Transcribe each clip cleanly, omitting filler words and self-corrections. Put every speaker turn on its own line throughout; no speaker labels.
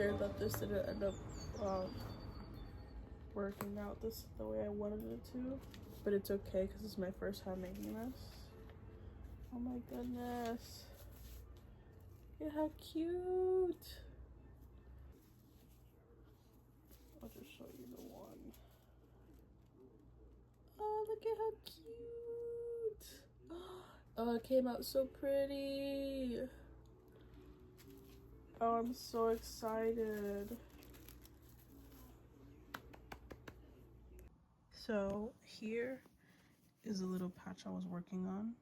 scared that this didn't end up working out this the way I wanted it to, but it's okay because it's my first time making this. Oh my goodness, look at how cute. I'll just show you the one. Oh, look at how cute. Oh, it came out so pretty. Oh, I'm so excited. So here is a little patch I was working on,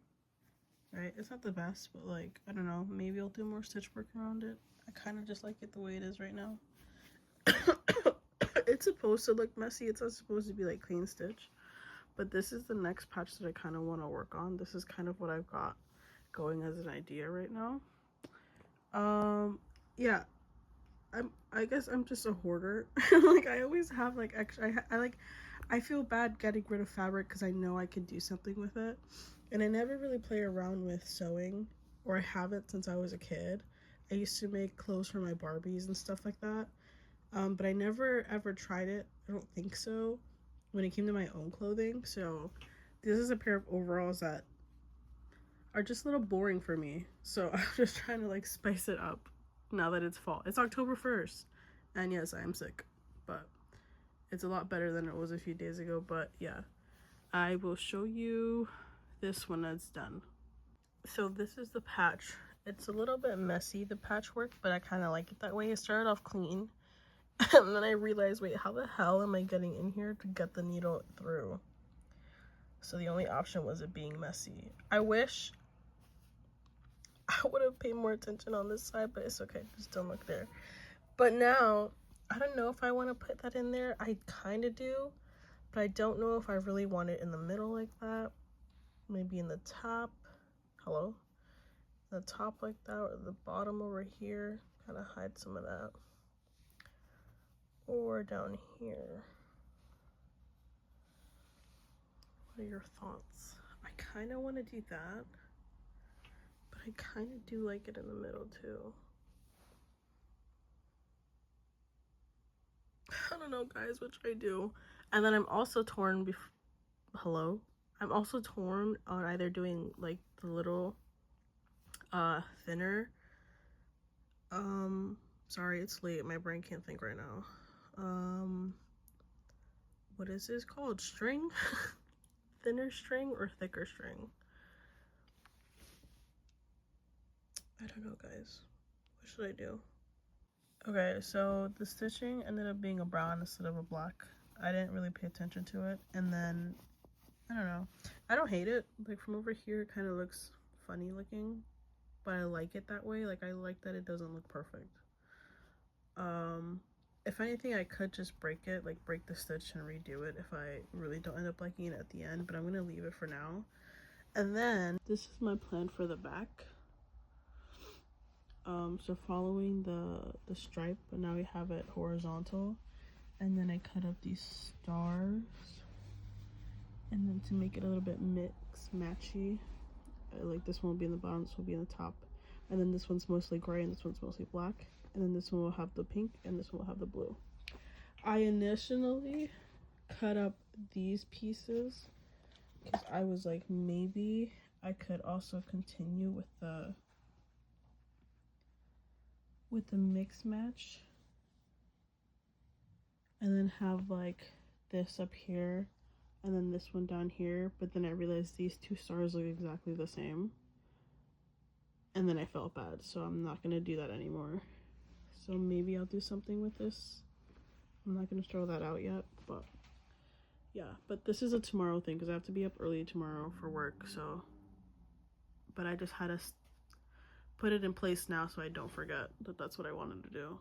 right? It's not the best, but like, I don't know, maybe I'll do more stitch work around it. I kind of just like it the way it is right now. It's supposed to look messy. It's not supposed to be like clean stitch, but this is the next patch that I kind of want to work on. This is kind of what I've got going as an idea right now. Yeah, I guess I'm just a hoarder. Like, I always have like extra. I feel bad getting rid of fabric because I know I could do something with it, and I never really play around with sewing, or I haven't since I was a kid. I used to make clothes for my Barbies and stuff like that, but I never ever tried it. I don't think so when it came to my own clothing. So this is a pair of overalls that are just a little boring for me, so I'm just trying to like spice it up now that it's fall. It's October 1st, and yes, I am sick, but it's a lot better than it was a few days ago. But yeah, I will show you this when it's done. So this is the patch. It's a little bit messy, the patchwork, but I kind of like it that way. It started off clean, and then I realized, wait, how the hell am I getting in here to get the needle through? So the only option was it being messy. I wish I would have paid more attention on this side, but it's okay, just don't look there. But now, I don't know if I want to put that in there. I kind of do, but I don't know if I really want it in the middle like that. Maybe in the top. Hello? The top like that, or the bottom over here. Kind of hide some of that. Or down here. What are your thoughts? I kind of want to do that, but I kind of do like it in the middle too. I don't know, guys, what should I do? And then I'm also torn hello? I'm also torn on either doing like the little thinner, sorry, it's late, my brain can't think right now. What is this called? String? Thinner string or thicker string? I don't know, guys. What should I do? Okay, so the stitching ended up being a brown instead of a black. I didn't really pay attention to it, and then I don't know. I don't hate it. Like, from over here it kind of looks funny looking, but I like it that way. Like, I like that it doesn't look perfect. If anything, I could just break it, like break the stitch and redo it if I really don't end up liking it at the end, but I'm gonna leave it for now. And then this is my plan for the back. So following the stripe, but now we have it horizontal, and then I cut up these stars, and then to make it a little bit matchy, like this one will be in the bottom, this will be in the top, and then this one's mostly gray and this one's mostly black, and then this one will have the pink and this one will have the blue. I initially cut up these pieces because I was like, maybe I could also continue with the mix match and then have like this up here and then this one down here, but then I realized these two stars look exactly the same, and then I felt bad, so I'm not gonna do that anymore. So maybe I'll do something with this. I'm not gonna throw that out yet, but yeah. But this is a tomorrow thing because I have to be up early tomorrow for work, so. But I just had to put it in place now so I don't forget that that's what I wanted to do.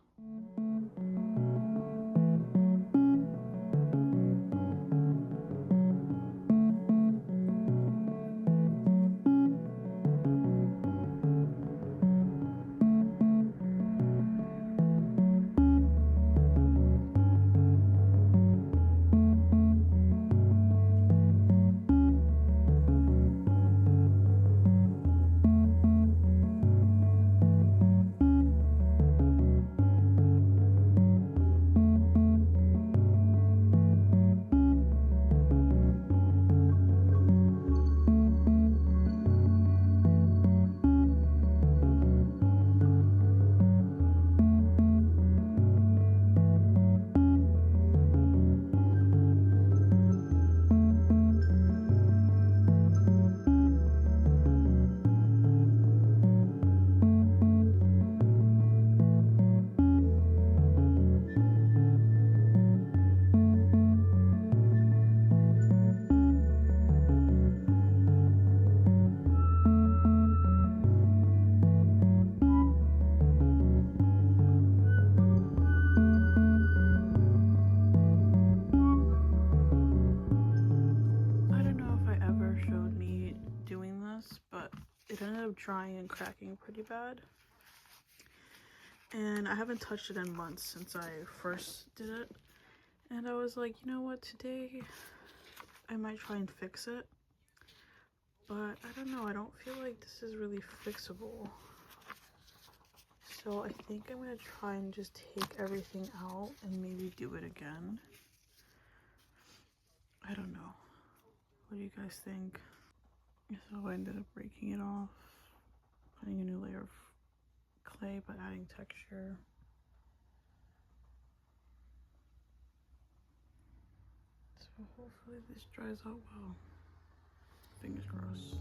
it ended up drying and cracking pretty bad. And I haven't touched it in months since I first did it. And I was like, you know what, today I might try and fix it. But I don't know, I don't feel like this is really fixable. So I think I'm gonna try and just take everything out and maybe do it again. I don't know. What do you guys think? So I ended up breaking it off, putting a new layer of clay but adding texture. So hopefully this dries out well. Fingers crossed.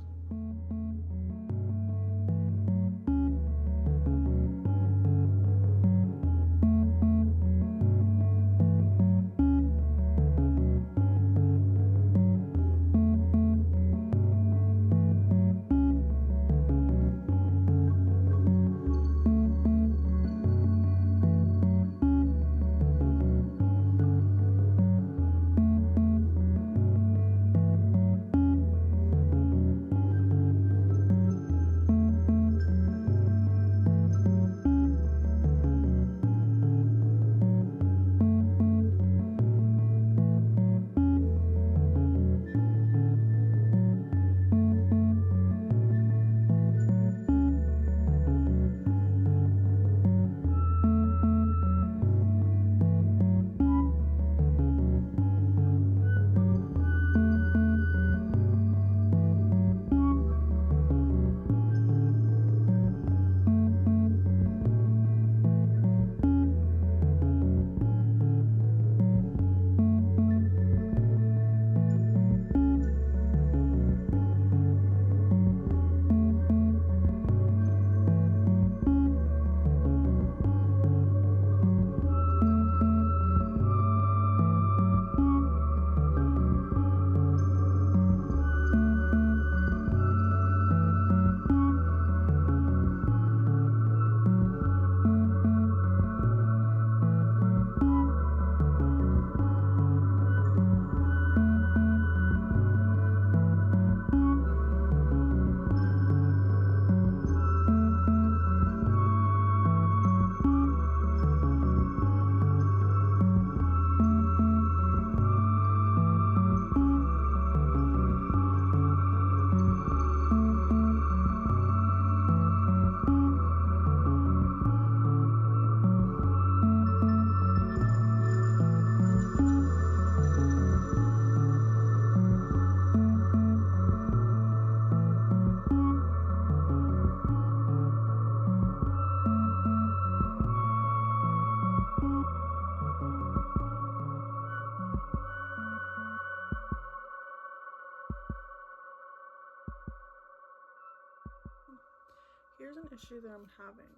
Here's an issue that I'm having.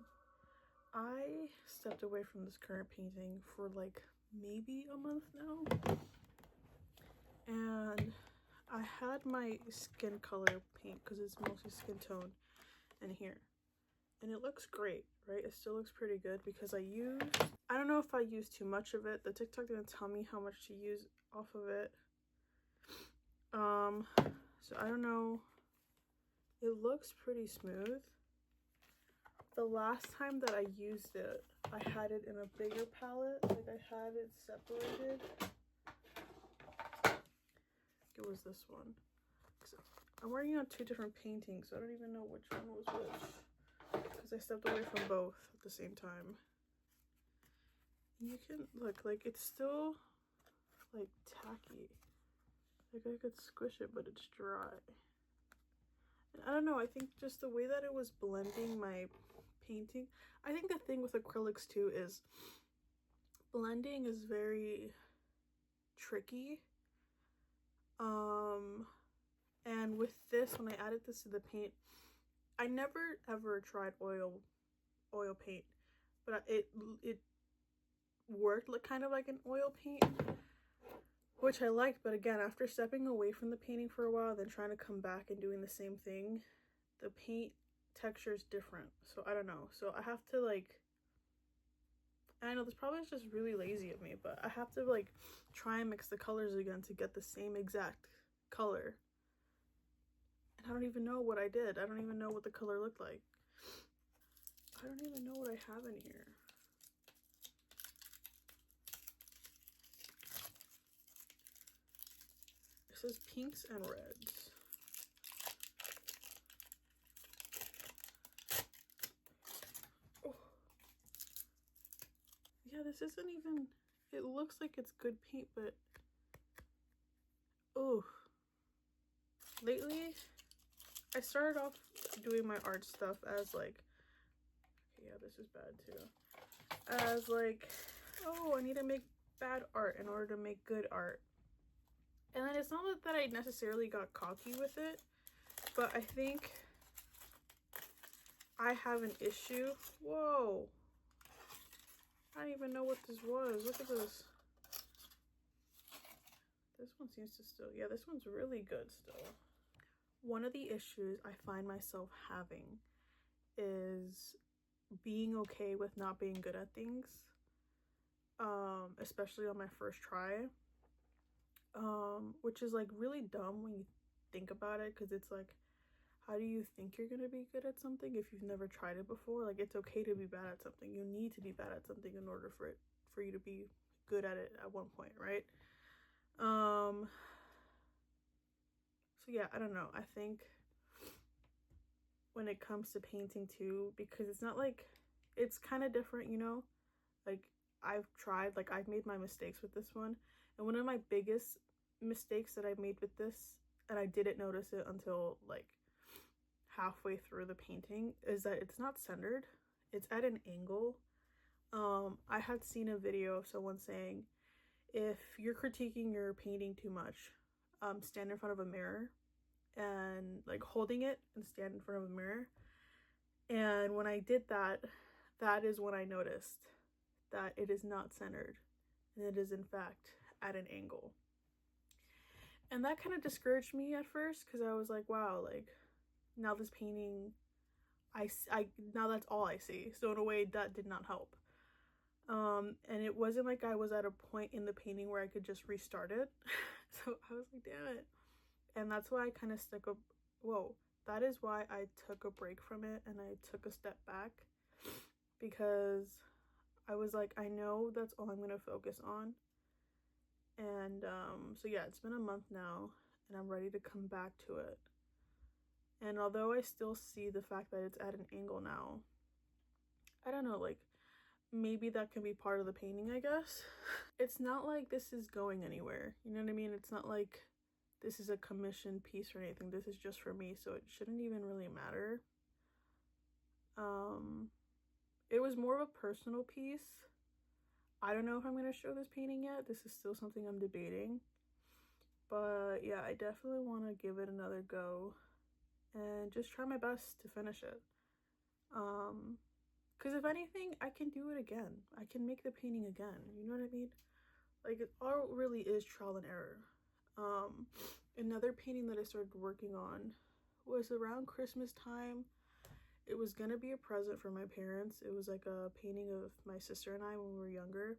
I stepped away from this current painting for like maybe a month now. And I had my skin color paint because it's mostly skin tone in here. And it looks great, right? It still looks pretty good because I don't know if I used too much of it. The TikTok didn't tell me how much to use off of it. So I don't know. It looks pretty smooth. The last time that I used it, I had it in a bigger palette. Like I had it separated. It was this one. So I'm working on 2 different paintings, so I don't even know which one was which. Because I stepped away from both at the same time. You can look, like it's still like tacky. Like I could squish it, but it's dry. And I don't know, I think just the way that it was blending my painting. I think the thing with acrylics too is blending is very tricky. And with this, when I added this to the paint, I never ever tried oil paint, but it worked like kind of like an oil paint, which I liked. But again, after stepping away from the painting for a while, then trying to come back and doing the same thing, the paint texture is different. So I don't know. So I have to like, I know this probably is just really lazy of me, but I have to like try and mix the colors again to get the same exact color. And I don't even know what I did. I don't even know what the color looked like. I don't even know what I have in here. It says pinks and reds. Oh. Yeah, this isn't even, it looks like it's good paint, but oh. Lately, I started off doing my art stuff as like, okay, yeah, this is bad too. As like, oh, I need to make bad art in order to make good art. And then it's not that I necessarily got cocky with it, but I think I have an issue. Whoa. I don't even know what this was. Look at this. This one seems to still, yeah, this one's really good still. One of the issues I find myself having is being okay with not being good at things, especially on my first try, which is like really dumb when you think about it, because it's like, how do you think you're gonna be good at something if you've never tried it before? Like, it's okay to be bad at something. You need to be bad at something in order for you to be good at it at one point, right? So yeah, I don't know. I think when it comes to painting too, because it's not like, it's kind of different, you know? Like, I've tried, like, I've made my mistakes with this one, and one of my biggest mistakes that I made with this, and I didn't notice it until like halfway through the painting, is that it's not centered. It's at an angle. I had seen a video of someone saying, if you're critiquing your painting too much, stand in front of a mirror and like holding it and stand in front of a mirror. And when I did that, that is when I noticed that it is not centered, and it is in fact at an angle. And that kind of discouraged me at first, because I was like, wow, like, now this painting, I now that's all I see. So in a way, that did not help. And it wasn't like I was at a point in the painting where I could just restart it. So I was like, damn it. And that's why I kind of that is why I took a break from it and I took a step back, because I was like, I know that's all I'm going to focus on. And so yeah, it's been a month now and I'm ready to come back to it. And although I still see the fact that it's at an angle now, I don't know, like, maybe that can be part of the painting, I guess. It's not like this is going anywhere, you know what I mean? It's not like this is a commissioned piece or anything. This is just for me, so it shouldn't even really matter. It was more of a personal piece. I don't know if I'm going to show this painting yet. This is still something I'm debating. But yeah, I definitely want to give it another go and just try my best to finish it. Because if anything, I can do it again. I can make the painting again. You know what I mean? Like, it all really is trial and error. Another painting that I started working on was around Christmas time. It was gonna be a present for my parents. It was like a painting of my sister and I when we were younger.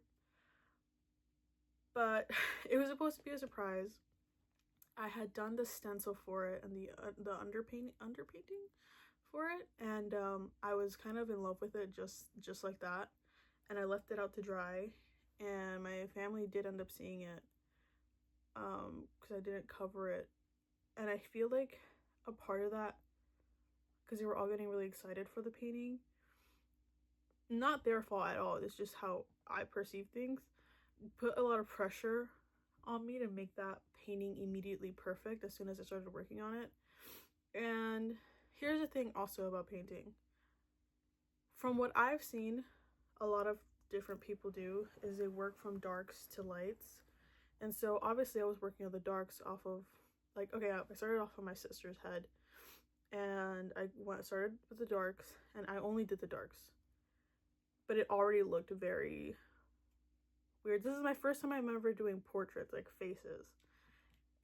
But it was supposed to be a surprise. I had done the stencil for it and the underpainting for it, and I was kind of in love with it just like that. And I left it out to dry, and my family did end up seeing it because I didn't cover it. And I feel like a part of that, because they were all getting really excited for the painting, not their fault at all, it's just how I perceive things, put a lot of pressure on me to make that painting immediately perfect as soon as I started working on it. And here's the thing also about painting. From what I've seen, a lot of different people do is they work from darks to lights. And so obviously I was working on the darks off of, like, okay, I started off on my sister's head, and I started with the darks, and I only did the darks, but it already looked very weird. This is my first time I'm ever doing portraits, like faces,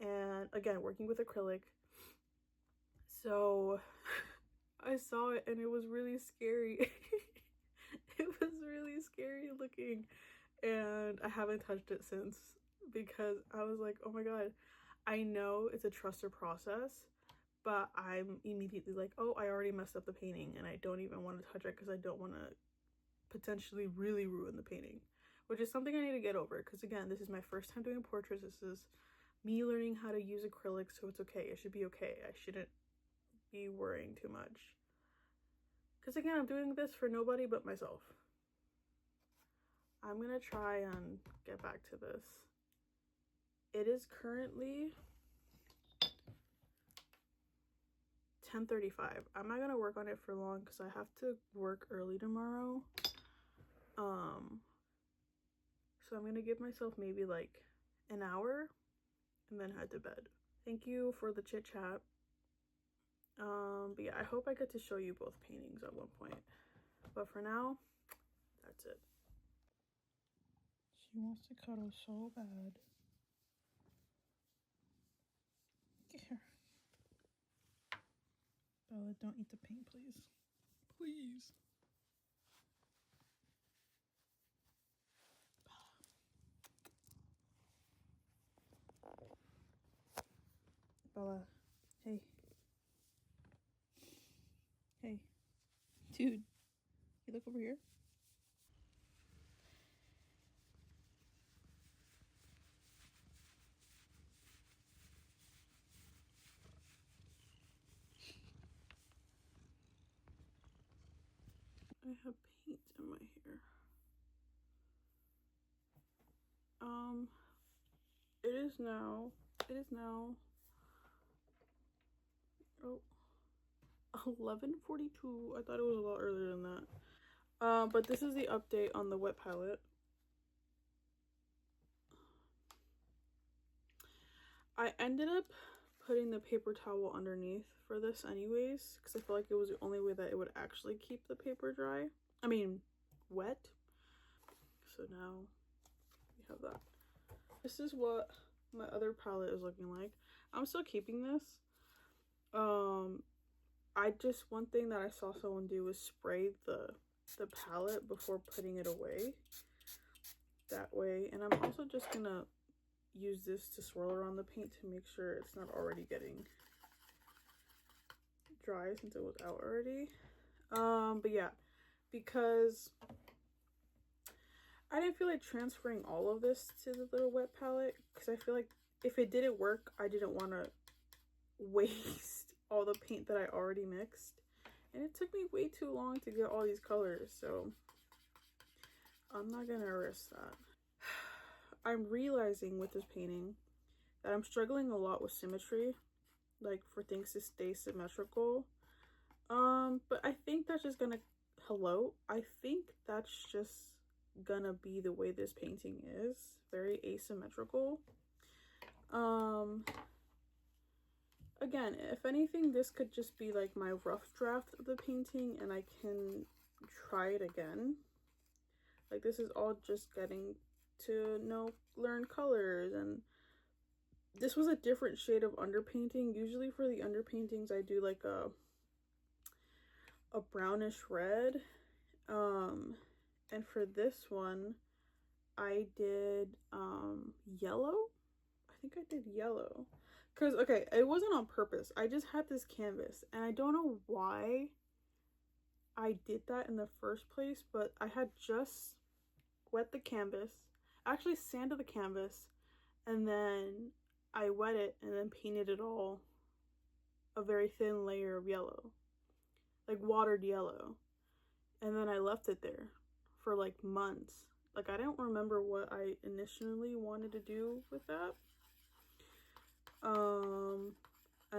and again, working with acrylic. So I saw it and it was really scary. It was really scary looking, and I haven't touched it since, because I was like, oh my god, I know it's a trusted process, but I'm immediately like, oh, I already messed up the painting and I don't even want to touch it because I don't want to potentially really ruin the painting, which is something I need to get over, because again, this is my first time doing portraits. This is me learning how to use acrylics, so it's okay. It should be okay. I shouldn't be worrying too much, because again, I'm doing this for nobody but myself. I'm gonna try and get back to this. It is currently 10:35. I'm not gonna work on it for long because I have to work early tomorrow. So I'm gonna give myself maybe like an hour and then head to bed. Thank you for the chit chat. But yeah, I hope I get to show you both paintings at one point. But for now, that's it. She wants to cuddle so bad. Get here. Bella, don't eat the paint, please. Please. Bella, hey. Hey. Dude, you look over here. I have paint in my hair. It is now, oh, 11:42. I thought it was a lot earlier than that. But this is the update on the wet palette. I ended up putting the paper towel underneath for this anyways, because I feel like it was the only way that it would actually keep the paper dry. I mean, wet. So now we have that. This is what my other palette is looking like. I'm still keeping this. One thing that I saw someone do was spray the palette before putting it away. That way, and I'm also just gonna use this to swirl around the paint to make sure it's not already getting dry since it was out already. But yeah, because I didn't feel like transferring all of this to the little wet palette, because I feel like if it didn't work, I didn't want to waste all the paint that I already mixed, and it took me way too long to get all these colors, so I'm not gonna risk that. I'm realizing with this painting that I'm struggling a lot with symmetry, like for things to stay symmetrical. But I think that's just gonna, I think that's just gonna be the way this painting is, very asymmetrical. Again, if anything, this could just be like my rough draft of the painting and I can try it again. Like, this is all just getting to learn colors, and this was a different shade of underpainting. Usually for the underpaintings I do like a brownish red, and for this one I did yellow. I think I did yellow, because okay, it wasn't on purpose. I just had this canvas and I don't know why I did that in the first place, but I had just wet the canvas, actually sanded the canvas, and then I wet it and then painted it all a very thin layer of yellow, like watered yellow, and then I left it there for like months. Like, I don't remember what I initially wanted to do with that. And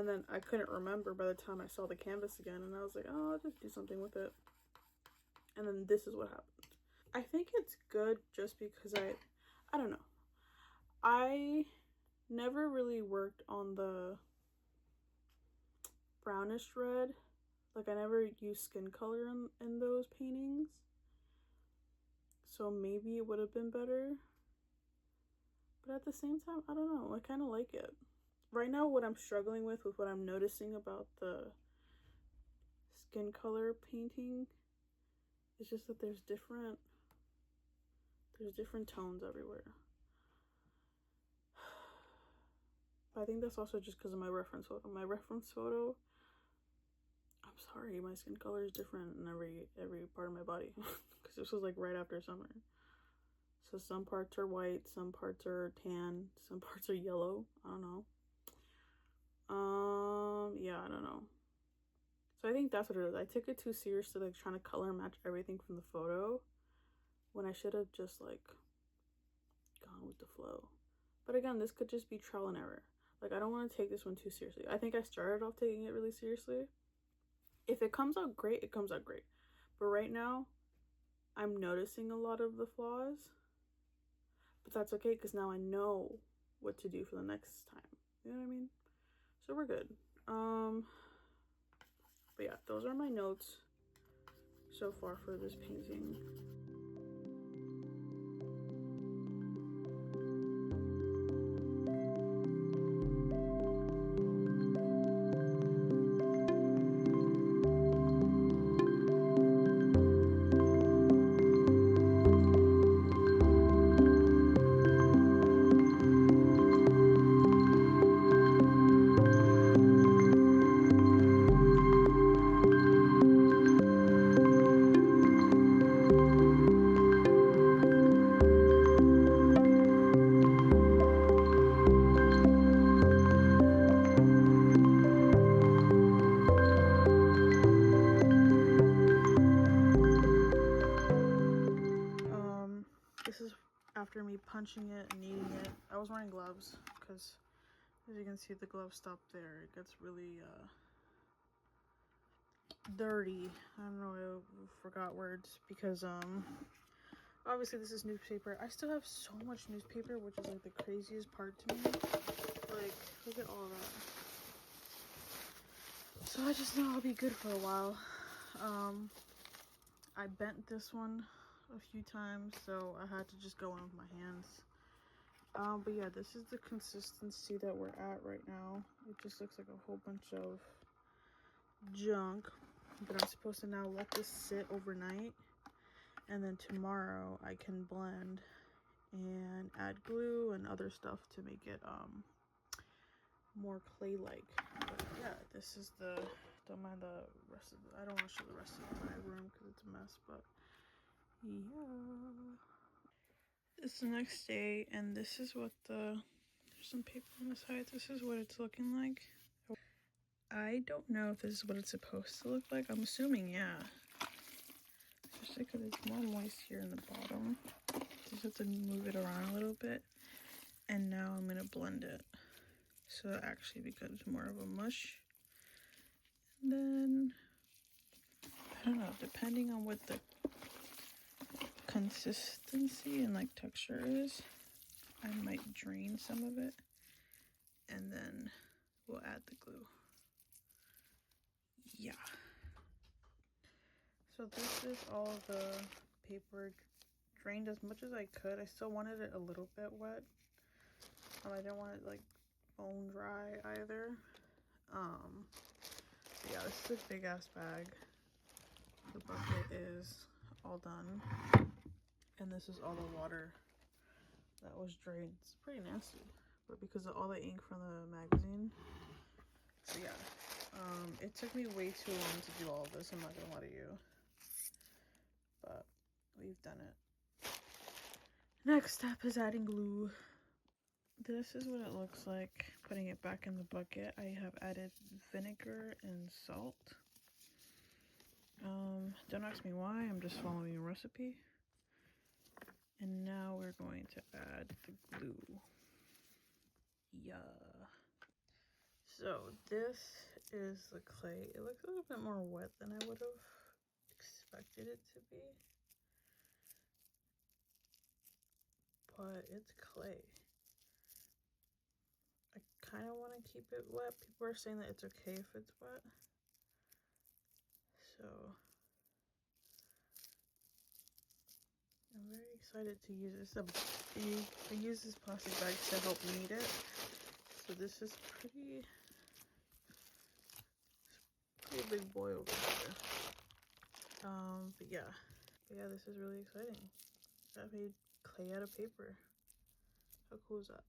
then I couldn't remember by the time I saw the canvas again, and I was like, oh, I'll just do something with it. And then this is what happened. I think it's good just because I don't know. I never really worked on the brownish red. Like, I never used skin color in those paintings. So maybe it would have been better. But at the same time, I don't know. I kind of like it. Right now, what I'm struggling with what I'm noticing about the skin color painting is just that there's different tones everywhere.
But I think that's also just because of my reference photo. My reference photo, I'm sorry, my skin color is different in every part of my body. Because this was like right after summer. So some parts are white, some parts are tan, some parts are yellow. I don't know. Yeah, I don't know. So I think that's what it is. I took it too serious to like trying to color match everything from the photo when I should have just like gone with the flow. But again, this could just be trial and error. Like, I don't want to take this one too seriously. I think I started off taking it really seriously. If it comes out great, it comes out great. But right now, I'm noticing a lot of the flaws. But that's okay, because now I know what to do for the next time. You know what I mean? So we're good. But yeah, those are my notes so far for this painting. This is after me punching it and kneading it. I was wearing gloves because, as you can see, the glove stopped there. It gets really dirty. I don't know, I forgot words because obviously this is newspaper. I still have so much newspaper, which is like the craziest part to me. Like, look at all that. So I just know I'll be good for a while. I bent this one a few times, so I had to just go in with my hands. But yeah, this is the consistency that we're at right now. It just looks like a whole bunch of junk. But I'm supposed to now let this sit overnight, and then tomorrow I can blend and add glue and other stuff to make it more clay-like. But yeah, this is the, don't mind the rest of the, I don't want to show the rest of my room because it's a mess, but yeah. It's the next day, and this is what there's some paper on the side. This is what it's looking like. I don't know if this is what it's supposed to look like. I'm assuming, yeah. Especially because it's more moist here in the bottom. Just have to move it around a little bit. And now I'm going to blend it. So it actually becomes more of a mush. And then, I don't know, depending on what the consistency and like texture is, I might drain some of it. And then we'll add the glue. Yeah. So this is all the paper drained as much as I could. I still wanted it a little bit wet. I didn't want it like bone dry either. Yeah, this is a big ass bag. The bucket is all done. And this is all the water that was drained. It's pretty nasty, but because of all the ink from the magazine. So yeah, it took me way too long to do all of this, I'm not gonna lie to you. But we've done it. Next step is adding glue. This is what it looks like putting it back in the bucket. I have added vinegar and salt. Don't ask me why, I'm just following a recipe. And now we're going to add the glue. Yeah. So this is the clay. It looks a little bit more wet than I would have expected it to be. But it's clay. I kind of want to keep it wet. People are saying that it's okay if it's wet. So I'm very excited to use this. I use this plastic bag to help knead it. So this is pretty big boy over here. But yeah, this is really exciting. I made clay out of paper. How cool is that?